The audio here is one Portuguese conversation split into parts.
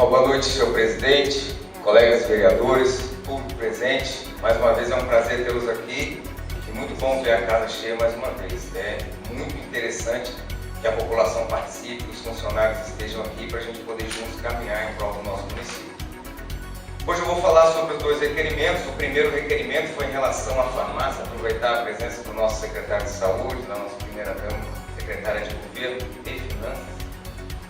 Boa noite, senhor presidente, colegas vereadores, público presente. Mais uma vez é um prazer tê-los aqui e muito bom ver a casa cheia mais uma vez. É muito interessante que a população participe, que os funcionários estejam aqui para a gente poder juntos caminhar em prol do nosso município. Hoje eu vou falar sobre os dois requerimentos. O primeiro requerimento foi em relação à farmácia, aproveitar a presença do nosso secretário de saúde, da nossa primeira dama, secretária de governo e finanças.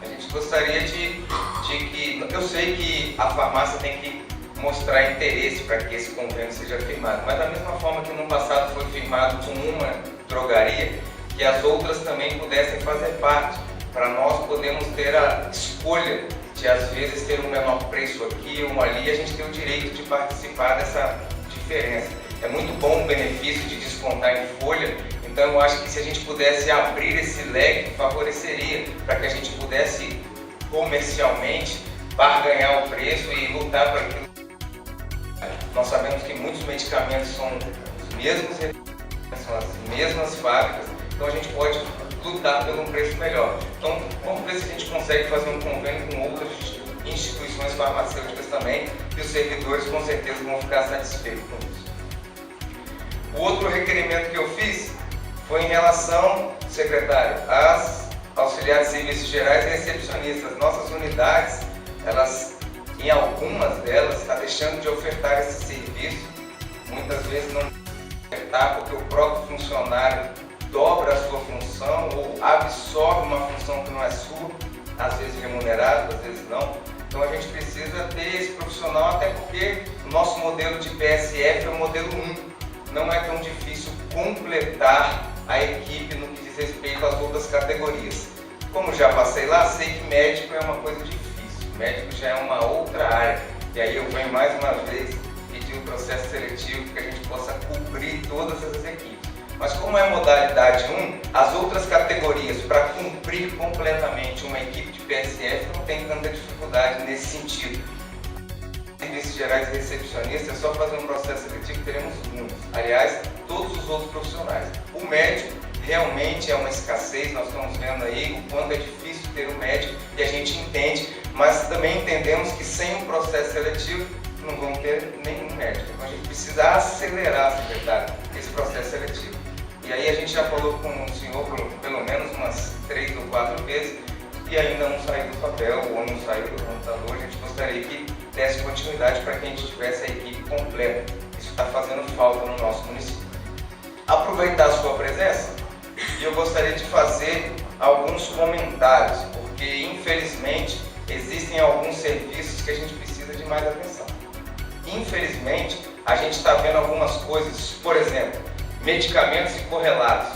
A gente gostaria de que, eu sei que a farmácia tem que mostrar interesse para que esse convênio seja firmado, mas da mesma forma que no passado foi firmado com uma drogaria, que as outras também pudessem fazer parte, para nós podermos ter a escolha de às vezes ter um menor preço aqui ou ali, a gente tem o direito de participar dessa diferença. É muito bom o benefício de descontar em folha, então eu acho que se a gente pudesse abrir esse leque, favoreceria para que a gente pudesse comercialmente barganhar o preço e lutar por aquilo. Nós sabemos que muitos medicamentos são os mesmos, são as mesmas fábricas, então a gente pode lutar por um preço melhor. Então vamos ver se a gente consegue fazer um convênio com outras instituições farmacêuticas também, e os servidores com certeza vão ficar satisfeitos com isso. O outro requerimento que eu fiz foi em relação, secretário, às auxiliares de serviços gerais e recepcionistas. Nossas unidades, elas, em algumas delas, estão deixando de ofertar esse serviço. Muitas vezes não ofertar porque o próprio funcionário dobra a sua função ou absorve uma função que não é sua, às vezes remunerado, às vezes não. Então a gente precisa ter esse profissional, até porque o nosso modelo de PSF é o modelo 1. Não é tão difícil completar a equipe no que diz respeito às outras categorias. Como já passei lá, sei que médico é uma coisa difícil. Médico já é uma outra área. E aí eu venho mais uma vez pedir o processo seletivo para que a gente possa cobrir todas essas equipes. Mas como é modalidade 1, as outras categorias, para cumprir completamente uma equipe de PSF, não tem tanta dificuldade nesse sentido. Serviços gerais e recepcionistas, é só fazer um processo seletivo, teremos muitos. Aliás, todos os outros profissionais. O médico realmente é uma escassez, nós estamos vendo aí o quanto é difícil ter um médico e a gente entende, mas também entendemos que sem um processo seletivo não vamos ter nenhum médico. Então a gente precisa acelerar, secretário, esse processo seletivo. E aí a gente já falou com o senhor pelo menos umas 3 ou 4 vezes e ainda não saiu do papel ou não saiu do computador. A gente gostaria que desse continuidade para que a gente tivesse a equipe completa. Isso está fazendo falta no nosso município. Aproveitar a sua presença e eu gostaria de fazer alguns comentários, porque infelizmente existem alguns serviços que a gente precisa de mais atenção. Infelizmente a gente está vendo algumas coisas, por exemplo, medicamentos e correlatos,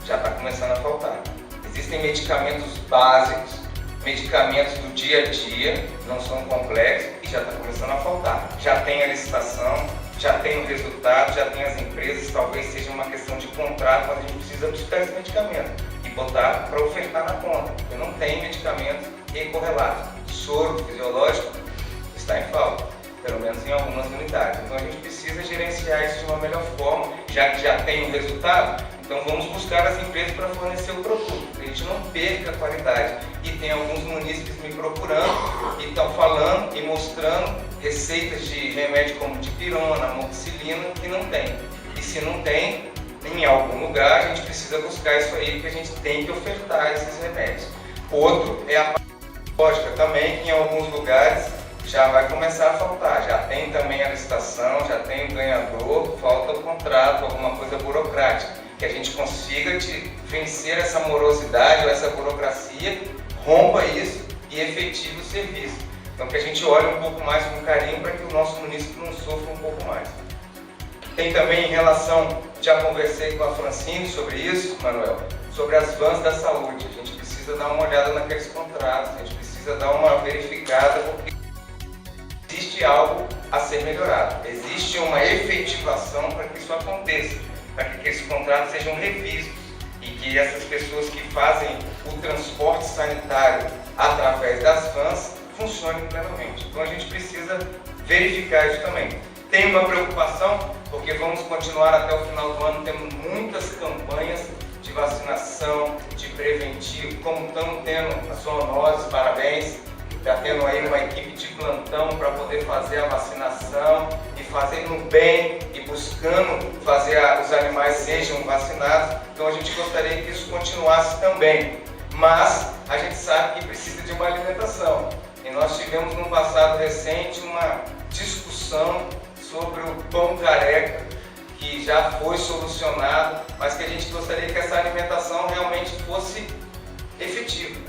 já está começando a faltar. Existem medicamentos básicos, medicamentos do dia a dia, não são complexos e já está começando a faltar. Já tem a licitação, já tem o resultado, já tem as empresas, talvez seja uma questão de contrato, mas a gente precisa buscar esse medicamento e botar para ofertar na conta, porque não tem medicamentos e correlatos. Soro fisiológico está em falta, pelo menos em algumas unidades. Então a gente precisa gerenciar isso de uma melhor forma, já que já tem o resultado, então vamos buscar as empresas para fornecer o produto, para a gente não perca a qualidade. E tem alguns munícipes me procurando e estão falando e mostrando receitas de remédio como dipirona, amoxicilina, que não tem. E se não tem, em algum lugar a gente precisa buscar isso aí, porque a gente tem que ofertar esses remédios. Outro é a parte lógica também, que em alguns lugares já vai começar a faltar. Já tem também a licitação, já tem o ganhador, falta o contrato, alguma coisa burocrática. Que a gente consiga vencer essa morosidade ou essa burocracia, rompa isso e efetive o serviço. Então que a gente olhe um pouco mais com carinho para que o nosso município não sofra um pouco mais. Tem também em relação, já conversei com a Francine sobre isso, Manuel, sobre as vans da saúde. A gente precisa dar uma olhada naqueles contratos, a gente precisa dar uma verificada, porque existe algo a ser melhorado. Existe uma efetivação para que isso aconteça, para que aqueles contratos sejam revistos e que essas pessoas que fazem o transporte sanitário através das vans funcionem plenamente. Então a gente precisa verificar isso também. Tem uma preocupação, porque vamos continuar até o final do ano, temos muitas campanhas de vacinação, de preventivo, como estamos tendo a zoonose, parabéns. já tendo aí uma equipe de plantão para poder fazer a vacinação e fazendo bem e buscando fazer os animais sejam vacinados. Então a gente gostaria que isso continuasse também, mas a gente sabe que precisa de uma alimentação. E nós tivemos no passado recente uma discussão sobre o pão careca, que já foi solucionado, mas que a gente gostaria que essa alimentação realmente fosse efetiva.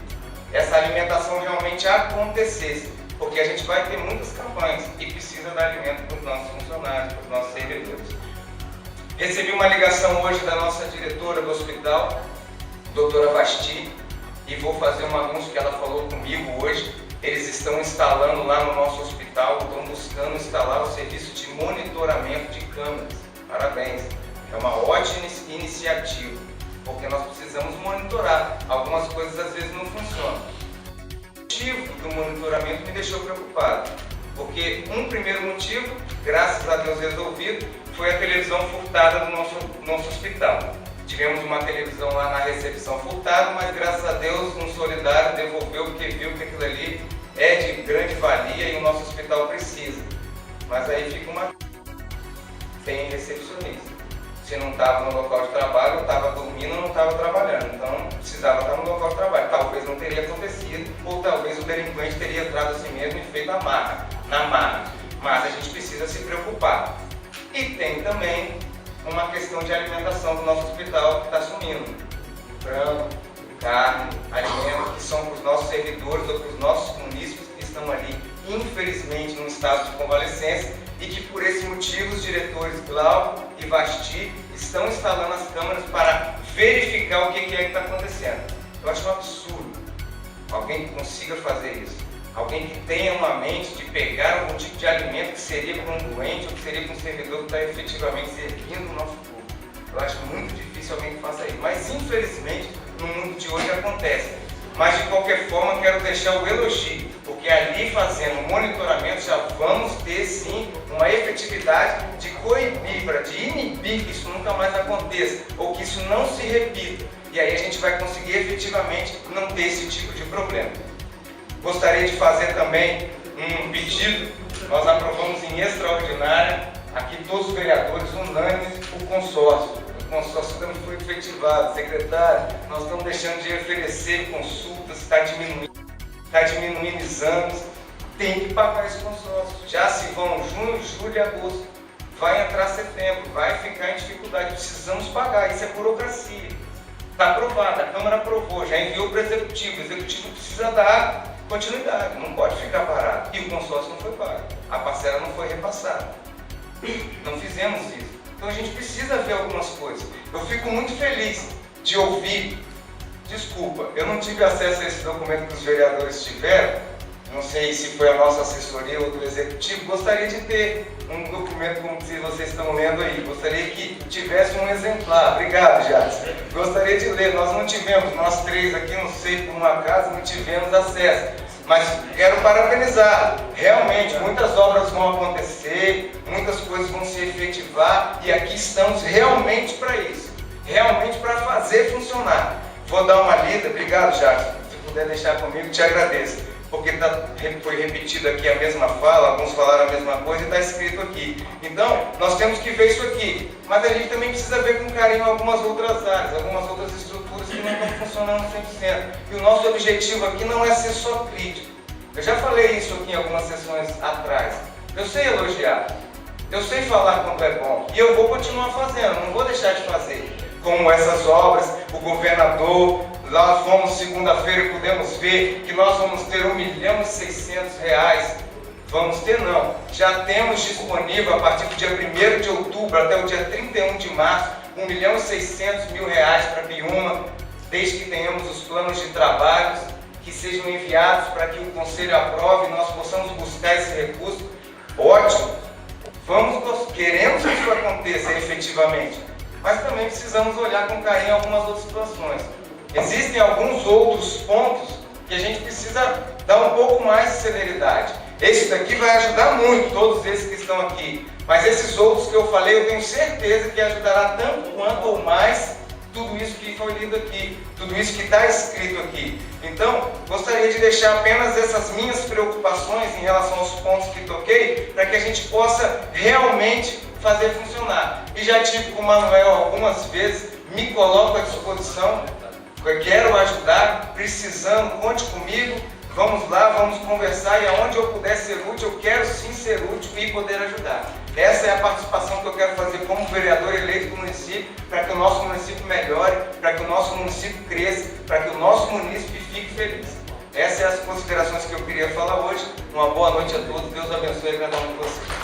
Essa alimentação realmente acontecesse, porque a gente vai ter muitas campanhas e precisa dar alimento para os nossos funcionários, para os nossos servidores. Recebi uma ligação hoje da nossa diretora do hospital, doutora Vasti, e vou fazer um anúncio que ela falou comigo hoje. Eles estão instalando lá no nosso hospital, estão buscando instalar o serviço de monitoramento de câmeras. Parabéns! É uma ótima iniciativa, porque nós precisamos monitorar. Algumas coisas às vezes não funcionam. O motivo do monitoramento me deixou preocupado, porque um primeiro motivo, graças a Deus resolvido, foi a televisão furtada do nosso hospital. Tivemos uma televisão lá na recepção furtada, mas graças a Deus um solidário devolveu porque viu que aquilo ali é de grande valia e o nosso hospital precisa. Mas aí fica uma... Tem recepcionista. Se não estava no local de trabalho, estava dormindo ou não estava trabalhando. Então precisava estar no local de trabalho. Talvez não teria acontecido, ou talvez o delinquente teria entrado assim mesmo e feito na marra. Mas a gente precisa se preocupar. E tem também uma questão de alimentação do nosso hospital que está sumindo. Frango, carne, alimentos que são para os nossos servidores ou para os nossos munícipes que estão ali, infelizmente, num estado de convalescência e que por esse motivo os diretores Glauco e Vasti estão instalando as câmeras para verificar o que é que está acontecendo. Eu acho um absurdo alguém que consiga fazer isso. Alguém que tenha uma mente de pegar algum tipo de alimento que seria para um doente ou que seria para um servidor que está efetivamente servindo o nosso público. Eu acho muito difícil alguém que faça isso, mas infelizmente no mundo de hoje acontece. Mas de qualquer forma quero deixar o elogio, porque ali fazendo o monitoramento já vamos ter sim uma efetividade de coibir, de inibir que isso nunca mais aconteça ou que isso não se repita. E aí a gente vai conseguir efetivamente não ter esse tipo de problema. Gostaria de fazer também um pedido. Nós aprovamos em extraordinária, aqui todos os vereadores unânimes, o consórcio. O consórcio também foi efetivado. Secretário, nós estamos deixando de oferecer consultas, está diminuindo exames. Tem que pagar esse consórcio. Já se vão junho, julho e agosto. Vai entrar setembro, vai ficar em dificuldade. Precisamos pagar, isso é burocracia. Está aprovado, a Câmara aprovou, já enviou para o Executivo precisa dar continuidade, não pode ficar parado. E o consórcio não foi pago, a parcela não foi repassada. Não fizemos isso. Então a gente precisa ver algumas coisas. Eu fico muito feliz de ouvir, desculpa, eu não tive acesso a esse documento que os vereadores tiveram, não sei se foi a nossa assessoria ou do Executivo, gostaria de ter um documento como se vocês estão lendo aí, gostaria que tivesse um exemplar. Obrigado, Jadson. Gostaria de ler, nós não tivemos, nós três aqui, não sei por um acaso, não tivemos acesso, mas quero parabenizar. Realmente, muitas obras vão acontecer, muitas coisas vão se efetivar e aqui estamos realmente para isso, realmente para fazer funcionar. Vou dar uma lida, obrigado, Jadson, se puder deixar comigo, te agradeço. Porque foi repetido aqui a mesma fala, alguns falaram a mesma coisa e está escrito aqui. Então, nós temos que ver isso aqui, mas a gente também precisa ver com carinho algumas outras áreas, algumas outras estruturas que não estão funcionando 100%. E o nosso objetivo aqui não é ser só crítico. Eu já falei isso aqui em algumas sessões atrás. Eu sei elogiar, eu sei falar quando é bom, e eu vou continuar fazendo, não vou deixar de fazer. Como essas obras, o governador... Nós fomos segunda-feira e pudemos ver que nós vamos ter R$1.600.000. Vamos ter não. Já temos disponível a partir do dia 1º de outubro até o dia 31 de março R$1.600.000 para Piúma, desde que tenhamos os planos de trabalhos que sejam enviados para que o Conselho aprove e nós possamos buscar esse recurso. Ótimo! Queremos que isso aconteça efetivamente, mas também precisamos olhar com carinho algumas outras situações. Existem alguns outros pontos que a gente precisa dar um pouco mais de celeridade. Esse daqui vai ajudar muito, todos esses que estão aqui. Mas esses outros que eu falei, eu tenho certeza que ajudará tanto quanto ou mais tudo isso que foi lido aqui, tudo isso que está escrito aqui. Então, gostaria de deixar apenas essas minhas preocupações em relação aos pontos que toquei, para que a gente possa realmente fazer funcionar. E já tive com o Manuel algumas vezes, me coloco à disposição, quero ajudar, precisando, conte comigo, vamos lá, vamos conversar, e aonde eu puder ser útil, eu quero sim ser útil e poder ajudar. Essa é a participação que eu quero fazer como vereador eleito do município, para que o nosso município melhore, para que o nosso município cresça, para que o nosso município fique feliz. Essas são as considerações que eu queria falar hoje. Uma boa noite a todos, Deus abençoe cada um de vocês.